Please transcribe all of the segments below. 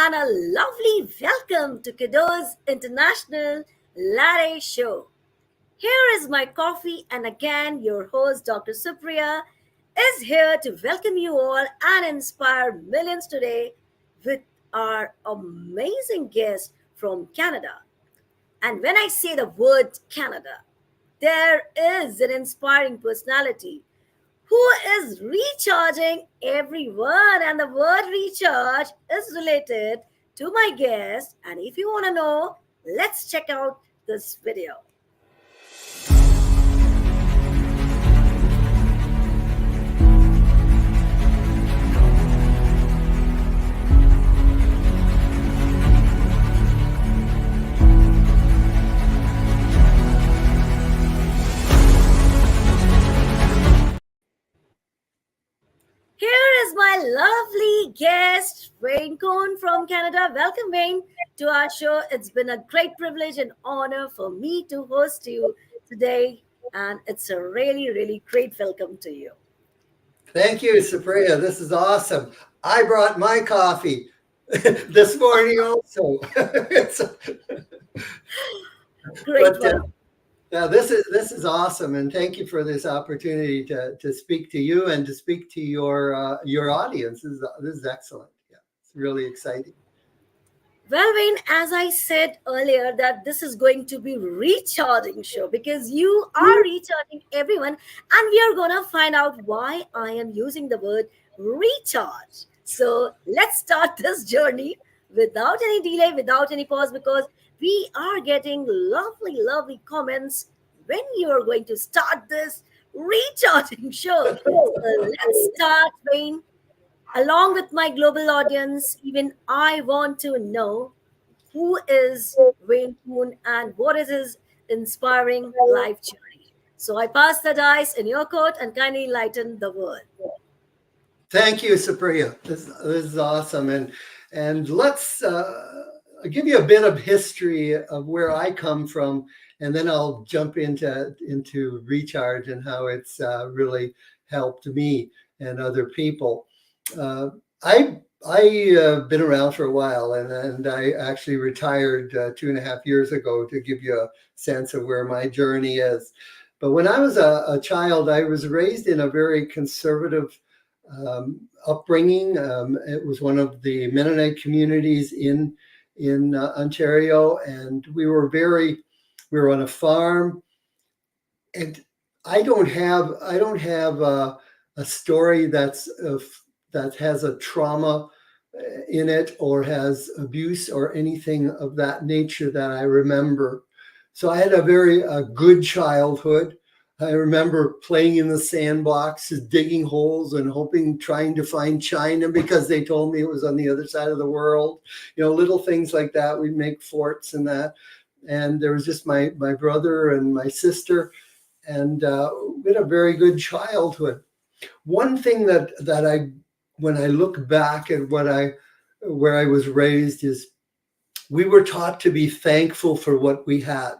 and a lovely welcome to KUDOS International Latte Show. Here is my coffee, and again, your host, Dr. Supriya, is here to welcome you all and inspire millions today with our amazing guest from Canada. And when I say the word Canada, there is an inspiring personality who is recharging everyone. And the word recharge is related to my guest. And if you want to know, let's check out this video. Here is my lovely guest, Wayne Kuhn from Canada. Welcome, Wayne, to our show. It's been a great privilege and honor for me to host you today, and it's a really, really great welcome to you. Thank you, Supriya. This is awesome. I brought my coffee this morning also. Great but, one. yeah, this is awesome, and thank you for this opportunity to speak to you and to speak to your audience. This is excellent. Yeah, it's really exciting. Well, Wayne, as I said earlier, that this is going to be recharging show because you are recharging everyone, and we are gonna find out why I am using the word recharge. So let's start this journey without any delay, without any pause, because we are getting lovely, lovely comments when you are going to start this recharging show. So let's start, Wayne. Along with my global audience, even I want to know who is Wayne Kuhn and what is his inspiring life journey. So I pass the dice in your court and kindly lighten the world. Thank you, Supriya. This is awesome, and let's give you a bit of history of where I come from, and then I'll jump into recharge and how it's really helped me and other people. I been around for a while, and I actually retired 2.5 years ago to give you a sense of where my journey is. But when I was a child, I was raised in a very conservative upbringing. It was one of the Mennonite communities in Ontario, and we were on a farm, and I don't have a story that has a trauma in it or has abuse or anything of that nature that I remember. So I had a very good childhood. I remember playing in the sandbox, digging holes and trying to find China because they told me it was on the other side of the world. Little things like that. We'd make forts and that. And there was just my brother and my sister, and we had a very good childhood. One thing that I, when I look back at where I was raised, is we were taught to be thankful for what we had.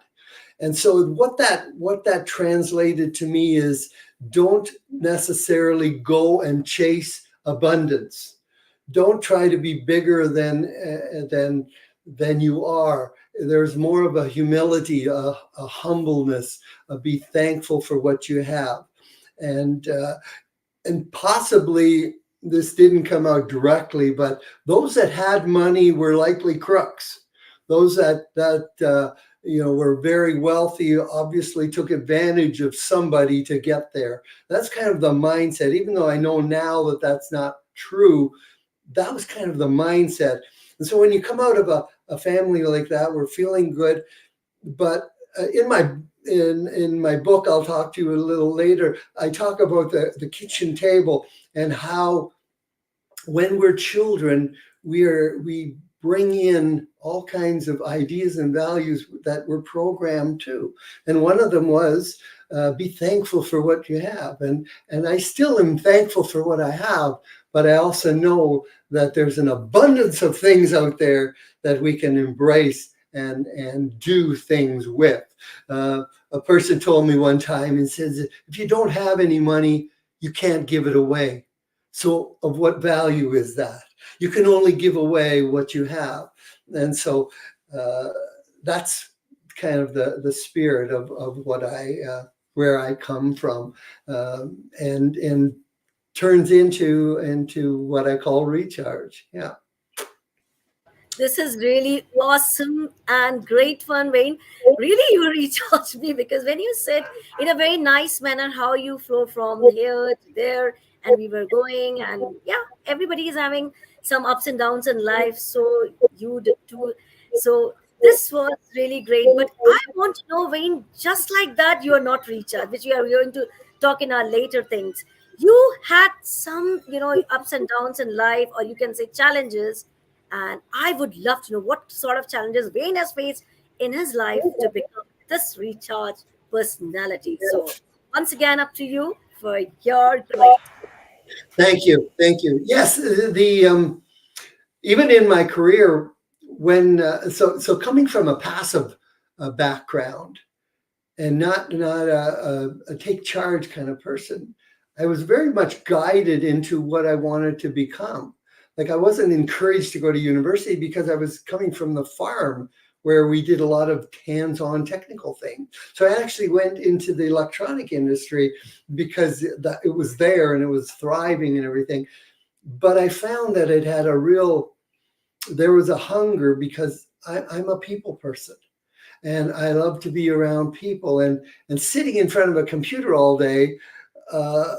And so what that translated to me is, don't necessarily go and chase abundance. Don't try to be bigger than you are. There's more of a humility, a humbleness, be thankful for what you have. And possibly this didn't come out directly, but those that had money were likely crooks. Those that were very wealthy obviously took advantage of somebody to get there. That's kind of the mindset. Even though I know now that that's not true, that was kind of the mindset. And so when you come out of a family like that, we're feeling good. But in my book, I'll talk to you a little later, I talk about the kitchen table and how when we're children, we bring in all kinds of ideas and values that we're programmed to. And one of them was be thankful for what you have. And I still am thankful for what I have, but I also know that there's an abundance of things out there that we can embrace and do things with. A person told me one time and says, if you don't have any money, you can't give it away. So of what value is that? You can only give away what you have. And so that's kind of the spirit of what where I come from, and turns into what I call recharge. Yeah. This is really awesome and great fun, Wayne. Really, you recharged me because when you said in a very nice manner how you flow from here to there, and we were going, and yeah, everybody is having some ups and downs in life. So you did too. So this was really great. But I want to know, Wayne, just like that, you are not recharged, which we are going to talk in our later things. You had some, ups and downs in life, or you can say challenges, and I would love to know what sort of challenges Wayne has faced in his life to become this recharge personality. So, once again, up to you for your great. Thank you. Thank you. Yes, the even in my career, when so coming from a passive background and not a take charge kind of person, I was very much guided into what I wanted to become. Like I wasn't encouraged to go to university because I was coming from the farm where we did a lot of hands-on technical things. So I actually went into the electronic industry because it was there and it was thriving and everything. But I found that it had there was a hunger because I'm a people person and I love to be around people, and sitting in front of a computer all day uh,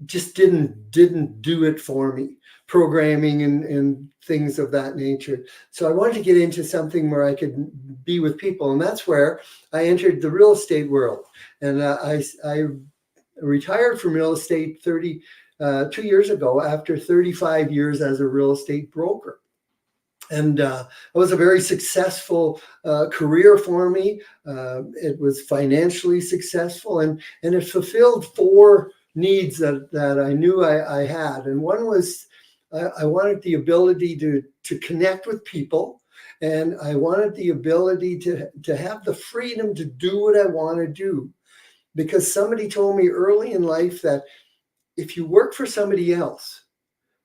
just didn't do it for me. Programming and things of that nature. So I wanted to get into something where I could be with people, and that's where I entered the real estate world. And I retired from real estate 2 years ago after 35 years as a real estate broker. And it was a very successful career for me. It was financially successful, and it fulfilled four needs that I knew I had. And one was I wanted the ability to connect with people, and I wanted the ability to have the freedom to do what I want to do. Because somebody told me early in life that if you work for somebody else,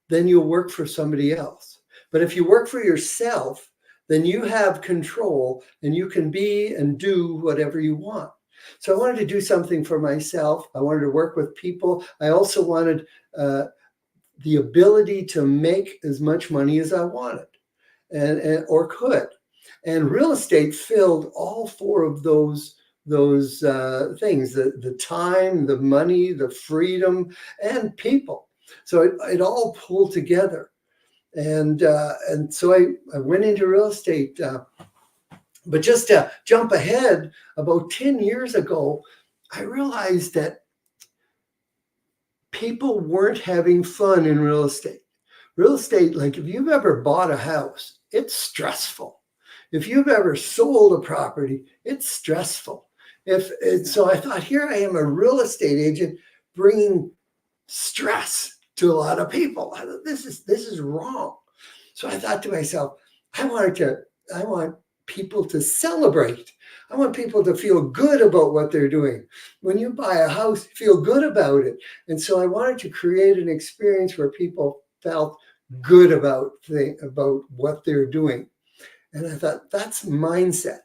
then you'll work for somebody else. But if you work for yourself, then you have control and you can be and do whatever you want. So I wanted to do something for myself. I wanted to work with people. I also wanted the ability to make as much money as I wanted and or could. And real estate filled all four of those things: the time, the money, the freedom, and people. So it all pulled together. And so I went into real estate. But just to jump ahead, about 10 years ago, I realized that people weren't having fun in real estate. Real estate, like if you've ever bought a house, it's stressful. If you've ever sold a property, it's stressful. So I thought, here I am, a real estate agent, bringing stress to a lot of people. I thought, this is wrong. So I thought to myself, I want people to celebrate. I want people to feel good about what they're doing. When you buy a house, feel good about it. And so I wanted to create an experience where people felt good about what they're doing. And I thought, that's mindset.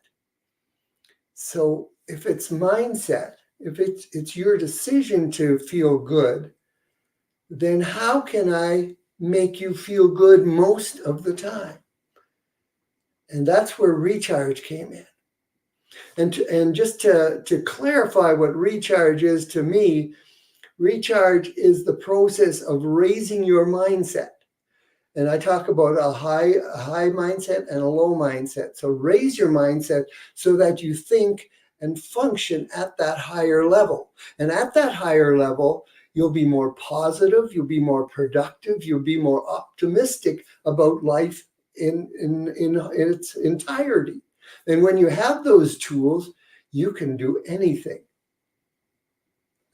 So if it's mindset, if it's your decision to feel good, then how can I make you feel good most of the time? And that's where recharge came in. And just to clarify what recharge is to me, recharge is the process of raising your mindset. And I talk about a high mindset and a low mindset. So raise your mindset so that you think and function at that higher level. And at that higher level, you'll be more positive, you'll be more productive, you'll be more optimistic about life in its entirety. And when you have those tools, you can do anything.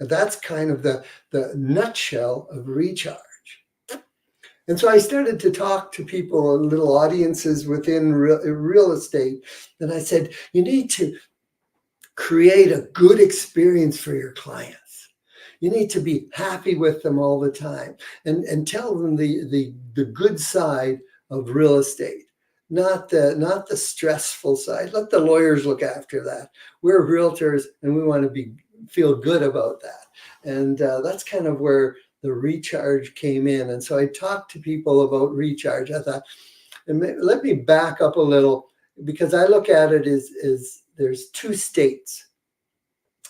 And that's kind of the nutshell of recharge. And so I started to talk to people, little audiences within real estate. And I said, you need to create a good experience for your clients. You need to be happy with them all the time, and tell them the good side of real estate, not the stressful side. Let the lawyers look after that. We're realtors, and we want to feel good about that. And that's kind of where the recharge came in. And so I talked to people about recharge. I thought, and let me back up a little, because I look at it as there's two states.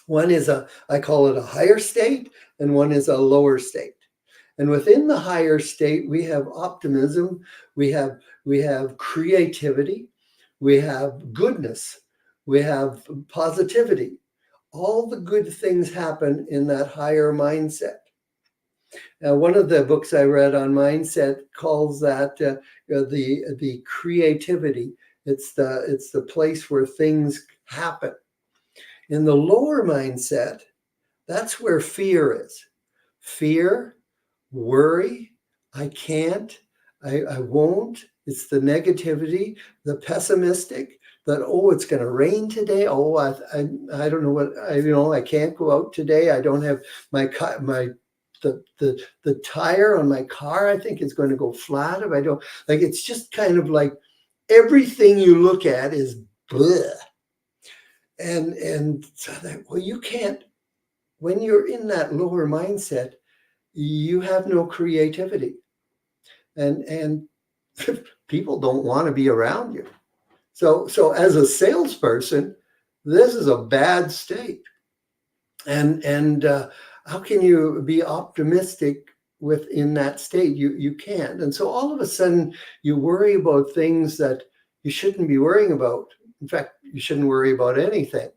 One is I call it a higher state, and one is a lower state. And within the higher state, we have optimism, we have creativity, we have goodness, we have positivity. All the good things happen in that higher mindset. Now, one of the books I read on mindset calls that the creativity. It's the place where things happen. In the lower mindset, that's where fear is. Fear, worry, I can't, I won't. It's the negativity, the pessimistic, that, oh, it's going to rain today. Oh, I don't know what, I can't go out today. I don't have the tire on my car, I think, is going to go flat if I don't. Like, it's just kind of like everything you look at is bleh. And so that, well, you can't, when you're in that lower mindset, you have no creativity, and people don't want to be around you. So as a salesperson, this is a bad state. And how can you be optimistic within that state? You can't. And so all of a sudden you worry about things that you shouldn't be worrying about. In fact, you shouldn't worry about anything.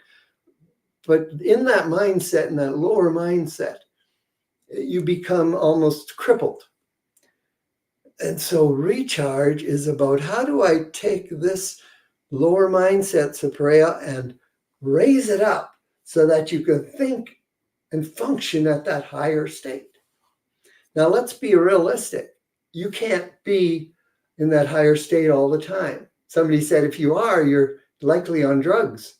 But in that mindset, in that lower mindset, you become almost crippled. And so recharge is about, how do I take this lower mindset, Supriya, and raise it up so that you can think and function at that higher state. Now, let's be realistic. You can't be in that higher state all the time. Somebody said, if you are, you're likely on drugs.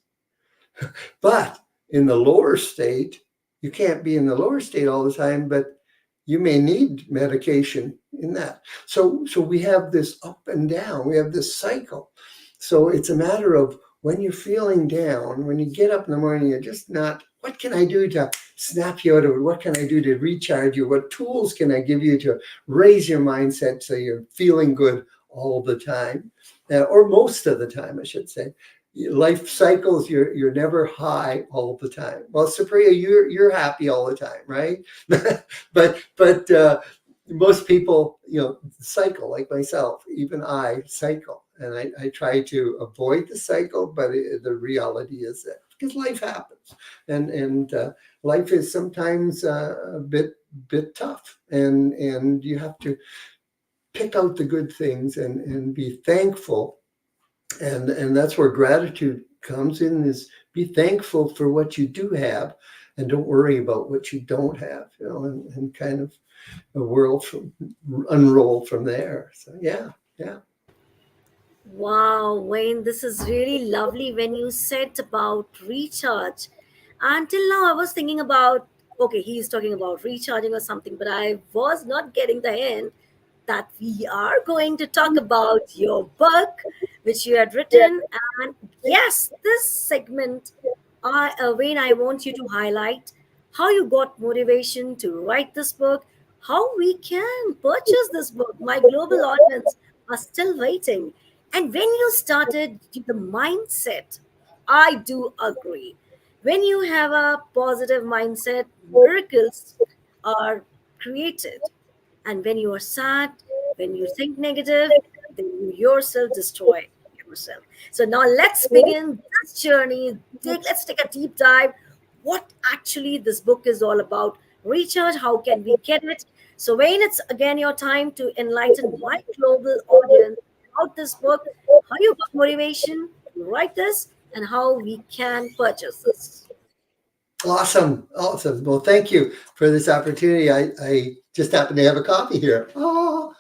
But in the lower state, you can't be in the lower state all the time, but you may need medication in that. So we have this up and down. We have this cycle. So it's a matter of, when you're feeling down, when you get up in the morning, you're just not, what can I do to snap you out of it? What can I do to recharge you? What tools can I give you to raise your mindset so you're feeling good all the time, or most of the time, I should say? Life cycles, you're never high all the time. Well, Supriya, you're happy all the time, right? but most people, cycle, like myself. Even I cycle. And I try to avoid the cycle, but the reality is that, because life happens, and life is sometimes a bit tough, and you have to pick out the good things and be thankful, and that's where gratitude comes in. Is be thankful for what you do have, and don't worry about what you don't have. And kind of a world unroll from there. So yeah. Wow, Wayne, this is really lovely when you said about recharge. Until now, I was thinking about, okay, he's talking about recharging or something, but I was not getting the hint that we are going to talk about your book, which you had written. And yes, this segment, Wayne, I want you to highlight how you got motivation to write this book, how we can purchase this book. My global audience are still waiting. And when you started the mindset, I do agree. When you have a positive mindset, miracles are created. And when you are sad, when you think negative, then you yourself destroy yourself. So now let's begin this journey. Let's take a deep dive. What actually this book is all about. Recharge, how can we get it? So Wayne, it's again your time to enlighten my global audience about this book, how you got motivation to write this, and how we can purchase this. Awesome. Well, thank you for this opportunity. I just happen to have a copy here. Oh.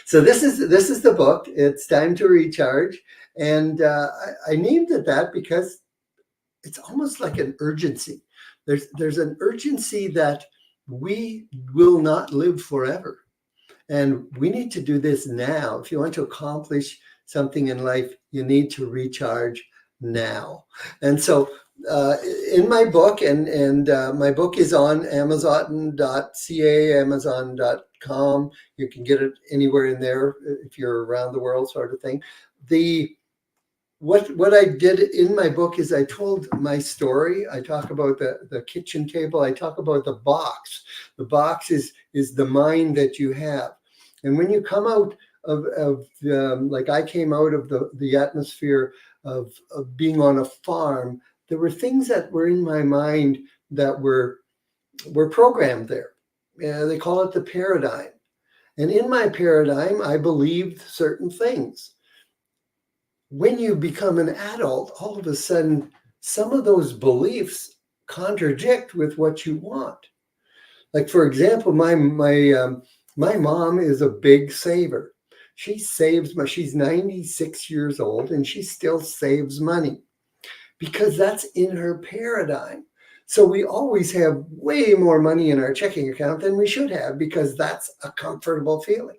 So this is the book. It's Time to Recharge, and I named it that because it's almost like an urgency. There's an urgency that we will not live forever. And we need to do this now. If you want to accomplish something in life, you need to recharge now. And so in my book, and my book is on Amazon.ca, Amazon.com. You can get it anywhere in there if you're around the world, sort of thing. What I did in my book is I told my story. I talk about the kitchen table. I talk about the box. The box is the mind that you have. And when you come out of like I came out of the atmosphere of being on a farm, there were things that were in my mind that were programmed there. They call it the paradigm. And in my paradigm, I believed certain things. When you become an adult, all of a sudden, some of those beliefs contradict with what you want. Like, for example, my mom is a big saver. She's 96 years old and she still saves money because that's in her paradigm. So we always have way more money in our checking account than we should have because that's a comfortable feeling.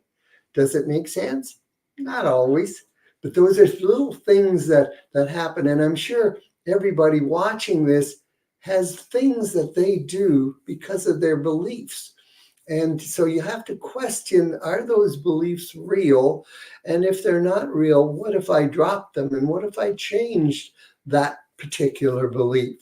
Does it make sense? Not always. But those are little things that happen. And I'm sure everybody watching this has things that they do because of their beliefs. And so you have to question, are those beliefs real? And if they're not real, what if I dropped them? And what if I changed that particular belief?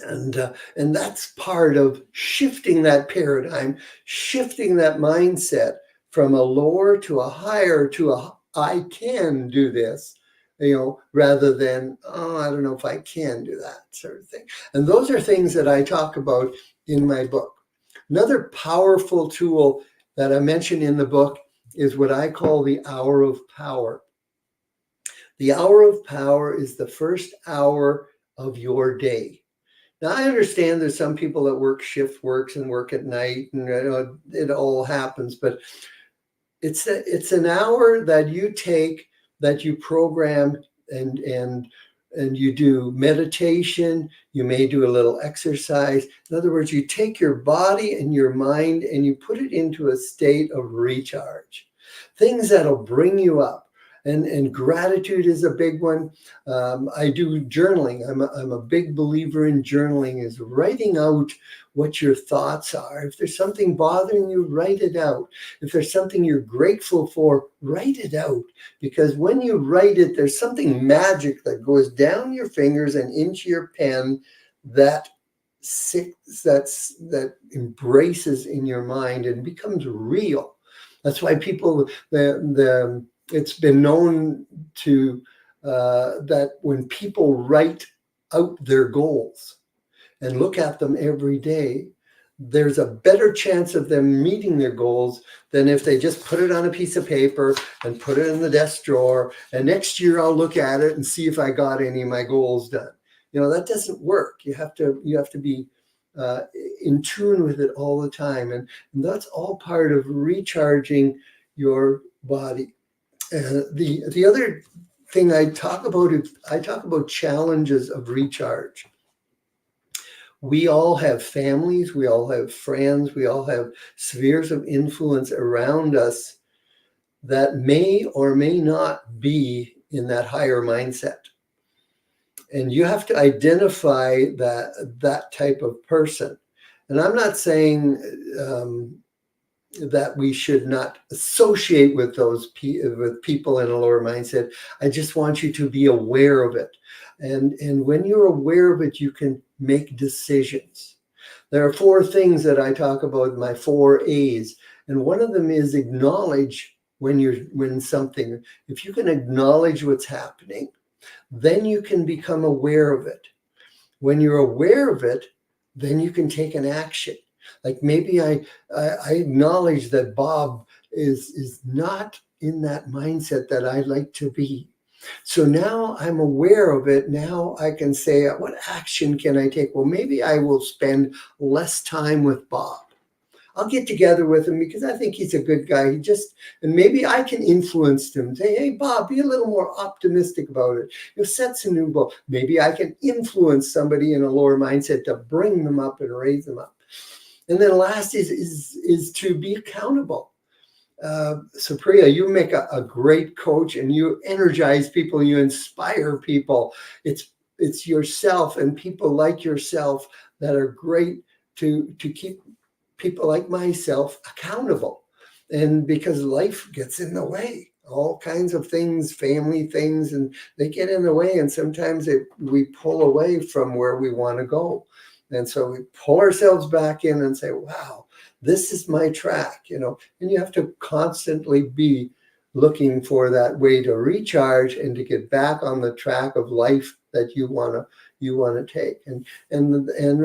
And that's part of shifting that paradigm, shifting that mindset from a lower to a higher to a I can do this, rather than, oh, I don't know if I can do that sort of thing. And those are things that I talk about in my book. Another powerful tool that I mention in the book is what I call the hour of power. The hour of power is the first hour of your day. Now, I understand there's some people that work shift works and work at night, and it all happens, but it's an hour that you take, that you program, and you do meditation. You may do a little exercise. In other words, you take your body and your mind and you put it into a state of recharge. Things that'll bring you up. And gratitude is a big one. I do journaling. I'm a big believer in journaling, is writing out what your thoughts are. If there's something bothering you, write it out. If there's something you're grateful for, write it out. Because when you write it, there's something magic that goes down your fingers and into your pen that embraces in your mind and becomes real. That's why people, it's been known to that when people write out their goals and look at them every day, there's a better chance of them meeting their goals than if they just put it on a piece of paper and put it in the desk drawer. And next year I'll look at it and see if I got any of my goals done. That doesn't work. You have to be in tune with it all the time. And that's all part of recharging your body. The other thing I talk about challenges of recharge. We all have families, we all have friends, we all have spheres of influence around us that may or may not be in that higher mindset. And you have to identify that type of person. And I'm not saying that we should not associate with with people in a lower mindset. I just want you to be aware of it. And when you're aware of it, you can make decisions. There are 4 things that I talk about, my 4 A's. And one of them is acknowledge when something, if you can acknowledge what's happening, then you can become aware of it. When you're aware of it, then you can take an action. Like maybe I acknowledge that Bob is not in that mindset that I like to be. So now I'm aware of it. Now I can say, what action can I take? Well, maybe I will spend less time with Bob. I'll get together with him because I think he's a good guy. And maybe I can influence him. Say, hey, Bob, be a little more optimistic about it. Set some new goals. Maybe I can influence somebody in a lower mindset to bring them up and raise them up. And then last is to be accountable. Supriya, you make a great coach, and you energize people, you inspire people. It's yourself and people like yourself that are great to keep people like myself accountable. And because life gets in the way, all kinds of things, family things, and they get in the way. And sometimes we pull away from where we want to go. And so we pull ourselves back in and say, wow, this is my track, and you have to constantly be looking for that way to recharge and to get back on the track of life that you want to take. And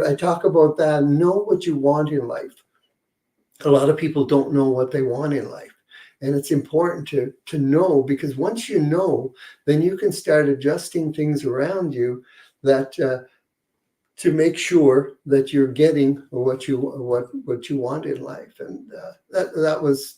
I talk about that. Know what you want in life. A lot of people don't know what they want in life. And it's important to know, because once you know, then you can start adjusting things around you that to make sure that you're getting what you want in life. And that was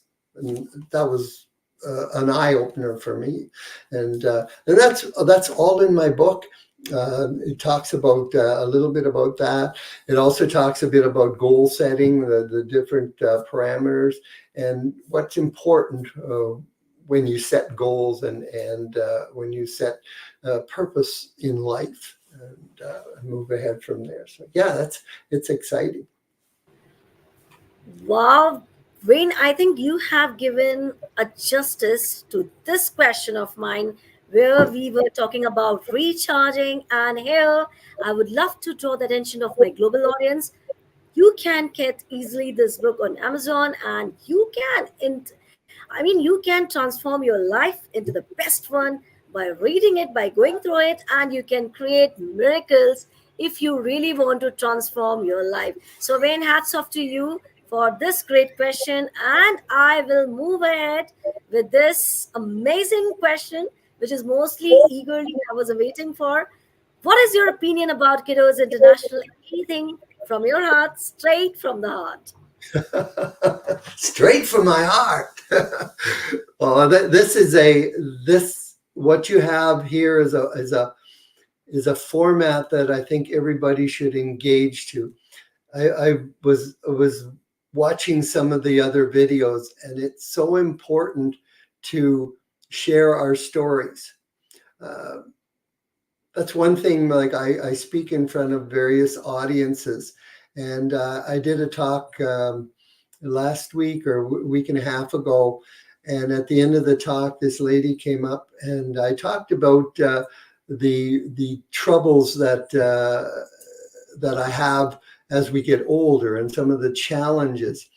an eye opener for me. And that's all in my book. It talks about a little bit about that. It also talks a bit about goal setting, the different parameters, and what's important when you set goals and when you set purpose in life, and move ahead from there. So yeah, it's exciting. Wow, Wayne, I think you have given a justice to this question of mine where we were talking about recharging. And here I would love to draw the attention of my global audience. You can get easily this book on Amazon, and you can transform your life into the best one by reading it, by going through it, and you can create miracles if you really want to transform your life. So, Wayne, hats off to you for this great question, and I will move ahead with this amazing question, which is mostly eagerly I was waiting for. What is your opinion about Kiddos International? Anything from your heart, straight from the heart. Straight from my heart. Well, this what you have here is a format that I think everybody should engage to. I was watching some of the other videos, and it's so important to share our stories. Uh, that's one thing. Like I speak in front of various audiences, and I did a talk last week or week and a half ago, and at the end of the talk, this lady came up, and I talked about the troubles that I have as we get older, and some of the challenges.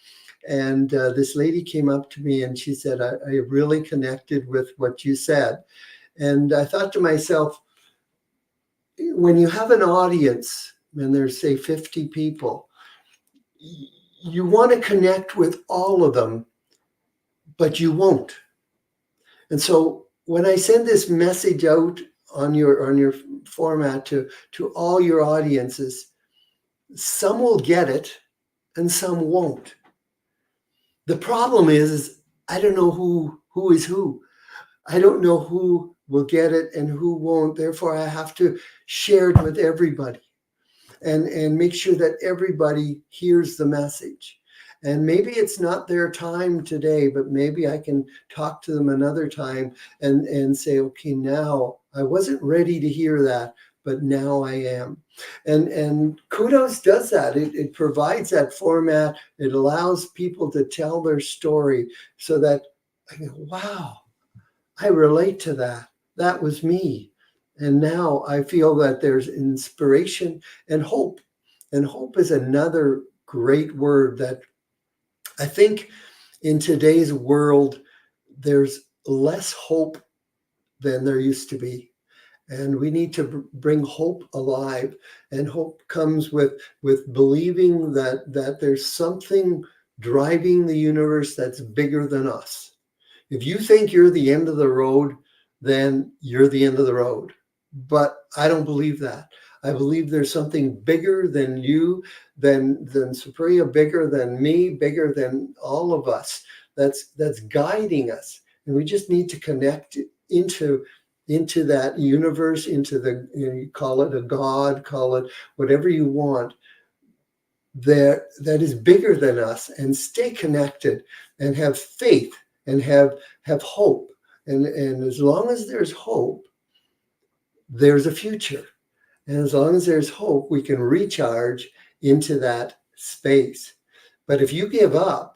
And this lady came up to me and she said, I really connected with what you said. And I thought to myself, when you have an audience and there's, say, 50 people, you want to connect with all of them, but you won't. And so when I send this message out on your format to all your audiences, some will get it and some won't. The problem is I don't know who is who. I don't know who will get it and who won't. Therefore, I have to share it with everybody and make sure that everybody hears the message. And maybe it's not their time today, but maybe I can talk to them another time and say, okay, now I wasn't ready to hear that, but now I am. And Kudos does that. It provides that format. It allows people to tell their story so that I go, wow, I relate to that. That was me. And now I feel that there's inspiration and hope. And hope is another great word that I think in today's world, there's less hope than there used to be. And we need to bring hope alive. And hope comes with believing that there's something driving the universe that's bigger than us. If you think you're the end of the road, then you're the end of the road. But I don't believe that. I believe there's something bigger than you, than Supriya, bigger than me, bigger than all of us. That's guiding us, and we just need to connect into that universe, into the, you call it a God, call it whatever you want, that is bigger than us, and stay connected and have faith and have hope. And as long as there's hope, there's a future. And as long as there's hope, we can recharge into that space. But if you give up,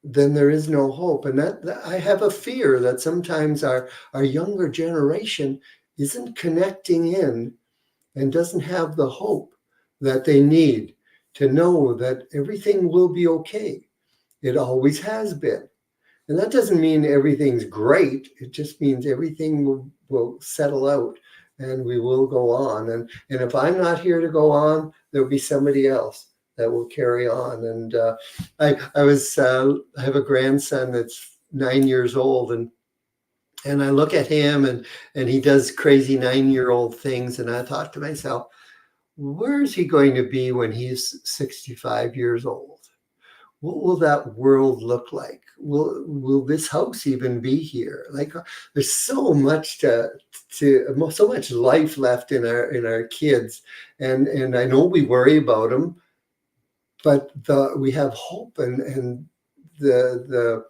then there is no hope. And that I have a fear that sometimes our younger generation isn't connecting in and doesn't have the hope that they need to know that everything will be okay. It always has been. And that doesn't mean everything's great. It just means everything will settle out and we will go on. And if I'm not here to go on, there'll be somebody else that will carry on. And I have a grandson that's 9 years old, and I look at him, and he does crazy 9-year-old things. And I thought to myself, where is he going to be when he's 65 years old? What will that world look like? Will this house even be here? Like, there's so much so much life left in our kids, and I know we worry about them, but we have hope, and the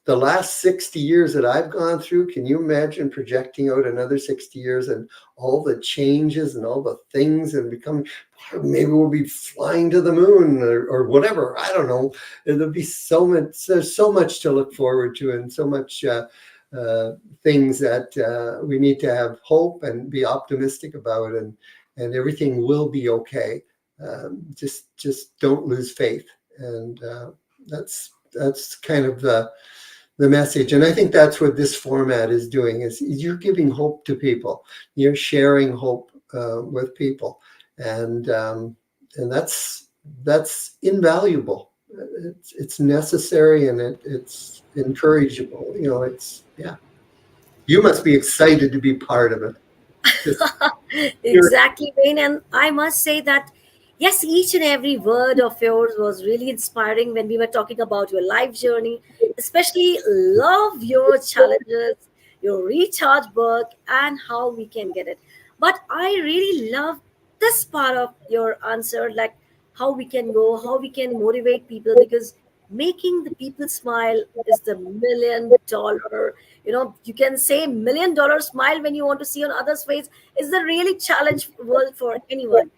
the last 60 years that I've gone through, can you imagine projecting out another 60 years and all the changes and all the things, and becoming, maybe we'll be flying to the moon or whatever. I don't know. There'll be so much, there's so much to look forward to, and so much things that we need to have hope and be optimistic about, and everything will be okay. Just don't lose faith. And that's kind of the message. And I think that's what this format is doing, is you're giving hope to people. You're sharing hope with people. And that's invaluable. It's necessary, and it's encourageable. You know, yeah. You must be excited to be part of it. Exactly, Wayne. And I must say that, yes, each and every word of yours was really inspiring when we were talking about your life journey, especially love your challenges, your recharge work, and how we can get it. But I really love this part of your answer, like how we can go, how we can motivate people, because making the people smile is the $1 million. You can say $1 million smile when you want to see on others' face is the really challenge world for anyone.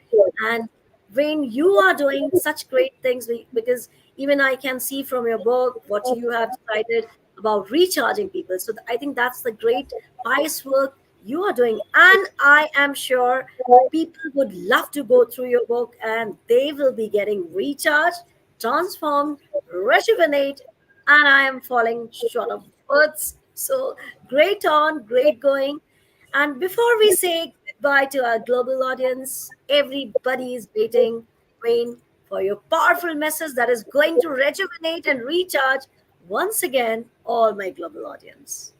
And when you are doing such great things, because even I can see from your book what you have decided about recharging people. So I think that's the great pious work you are doing. And I am sure people would love to go through your book, and they will be getting recharged, transformed, rejuvenate. And I am falling short of words. So great on, great going. And before we say goodbye to our global audience, everybody is waiting, Wayne, for your powerful message that is going to rejuvenate and recharge once again all my global audience.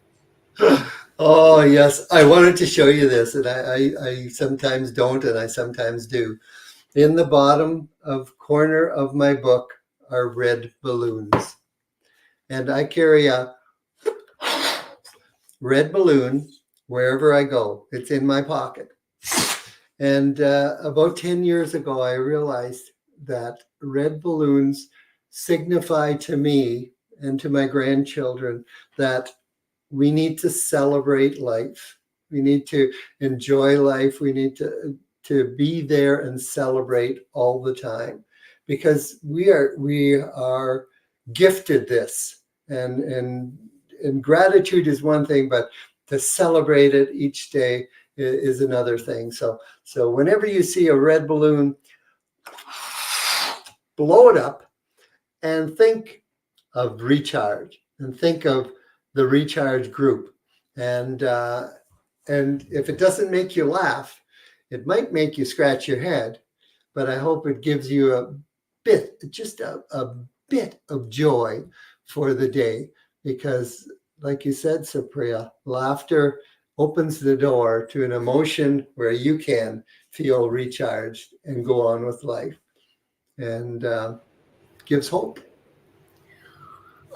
Oh, yes. I wanted to show you this, and I sometimes don't, and I sometimes do. In the bottom of corner of my book are red balloons. And I carry a red balloon wherever I go. It's in my pocket. And about 10 years ago, I realized that red balloons signify to me and to my grandchildren that we need to celebrate life. We need to enjoy life. We need to be there and celebrate all the time, because we are gifted this, and gratitude is one thing, but to celebrate it each day is another thing. So whenever you see a red balloon, blow it up and think of recharge, and think of the recharge group. And if it doesn't make you laugh, it might make you scratch your head, but I hope it gives you just a bit of joy for the day, because like you said, Supriya, laughter opens the door to an emotion where you can feel recharged and go on with life, and gives hope.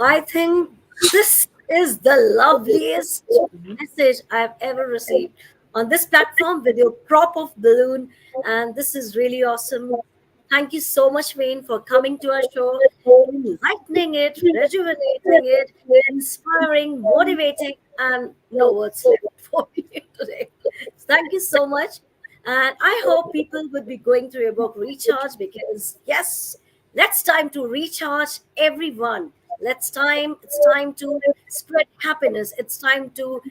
I think this is the loveliest message I've ever received on this platform with your prop of balloon. And this is really awesome. Thank you so much, Wayne, for coming to our show, enlightening it, rejuvenating it, inspiring, motivating, and no words left for me today. Thank you so much. And I hope people would be going through your book, Recharge, because yes, let's time to recharge everyone. It's time to spread happiness. It's time to,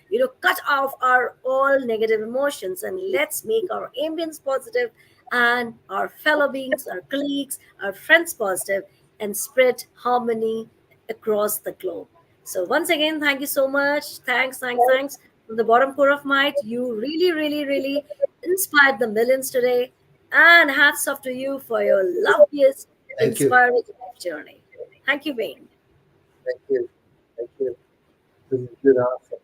cut off our all negative emotions, and let's make our ambience positive and our fellow beings, our colleagues, our friends positive, and spread harmony across the globe. So once again, thank you so much. Thanks. From the bottom core of my heart, you really, really, really inspired the millions today. And hats off to you for your loveliest, Thank you. inspiring life journey. Thank you, Wayne. Thank you. Thank you. This has been awesome.